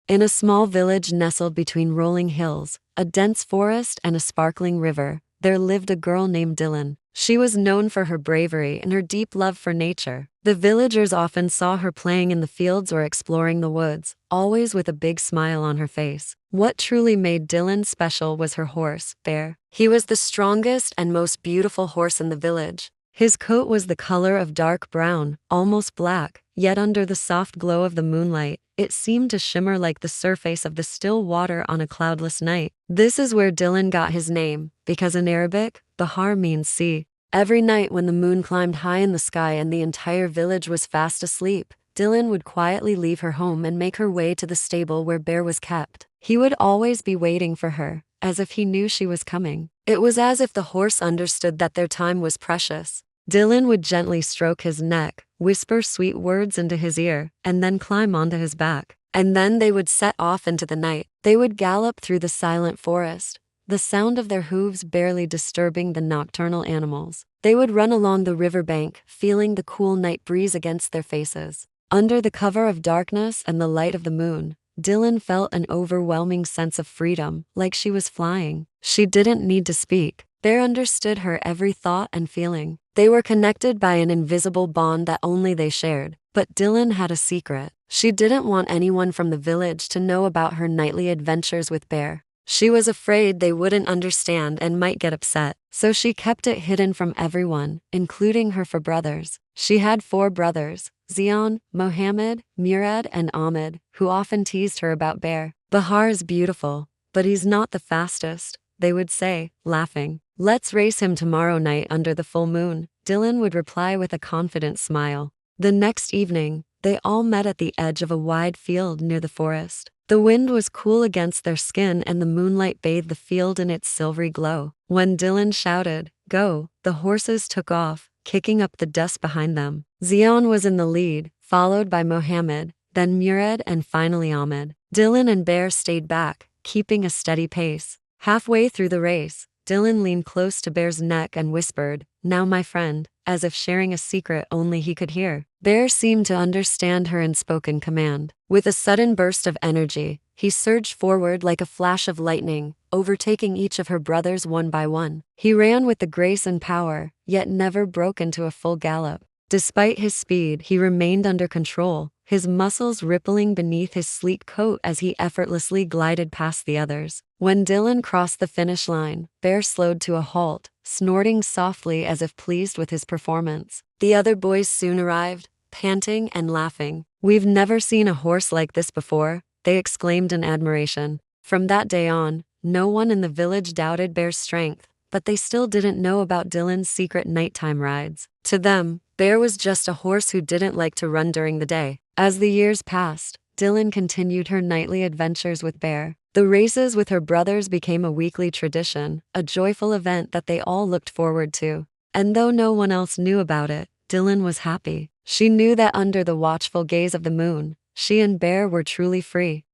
In a small village nestled between rolling hills, a dense forest, and a sparkling river, there lived a girl named Dylan. She was known for her bravery and her deep love for nature. The villagers often saw her playing in the fields or exploring the woods, always with a big smile on her face. What truly made Dylan special was her horse, Bahr. He was the strongest and most beautiful horse in the village. His coat was the color of dark brown, almost black, yet under the soft glow of the moonlight, it seemed to shimmer like the surface of the still water on a cloudless night. This is where Dylan got his name, because in Arabic, Bahr means sea. Every night when the moon climbed high in the sky and the entire village was fast asleep, Dylan would quietly leave her home and make her way to the stable where Bahr was kept. He would always be waiting for her, as if he knew she was coming. It was as if the horse understood that their time was precious. Dylan would gently stroke his neck, whisper sweet words into his ear, and then climb onto his back. And then they would set off into the night. They would gallop through the silent forest, the sound of their hooves barely disturbing the nocturnal animals. They would run along the riverbank, feeling the cool night breeze against their faces. Under the cover of darkness and the light of the moon, Dylan felt an overwhelming sense of freedom, like she was flying. She didn't need to speak. Bahr understood her every thought and feeling. They were connected by an invisible bond that only they shared. But Dylan had a secret. She didn't want anyone from the village to know about her nightly adventures with Bahr. She was afraid they wouldn't understand and might get upset, so she kept it hidden from everyone, including her 4 brothers. She had 4 brothers, Zion, Mohammed, Murad, and Ahmed, who often teased her about Bahr. Bahr is beautiful, but he's not the fastest, they would say, laughing. Let's race him tomorrow night under the full moon, Dylan would reply with a confident smile. The next evening, they all met at the edge of a wide field near the forest. The wind was cool against their skin and the moonlight bathed the field in its silvery glow. When Dylan shouted, "Go!" the horses took off, kicking up the dust behind them. Zion was in the lead, followed by Mohammed, then Murad, and finally Ahmed. Dylan and Bahr stayed back, keeping a steady pace. Halfway through the race, Dylan leaned close to Bahr's neck and whispered, "Now my friend," as if sharing a secret only he could hear. Bahr seemed to understand her unspoken command. With a sudden burst of energy, he surged forward like a flash of lightning, overtaking each of her brothers one by one. He ran with the grace and power, yet never broke into a full gallop. Despite his speed, he remained under control, his muscles rippling beneath his sleek coat as he effortlessly glided past the others. When Dylan crossed the finish line, Bahr slowed to a halt, snorting softly as if pleased with his performance. The other boys soon arrived, panting and laughing. "We've never seen a horse like this before," they exclaimed in admiration. From that day on, no one in the village doubted Bahr's strength, but they still didn't know about Dylan's secret nighttime rides. To them, Bahr was just a horse who didn't like to run during the day. As the years passed, Dylan continued her nightly adventures with Bahr. The races with her brothers became a weekly tradition, a joyful event that they all looked forward to. And though no one else knew about it, Dylan was happy. She knew that under the watchful gaze of the moon, she and Bahr were truly free.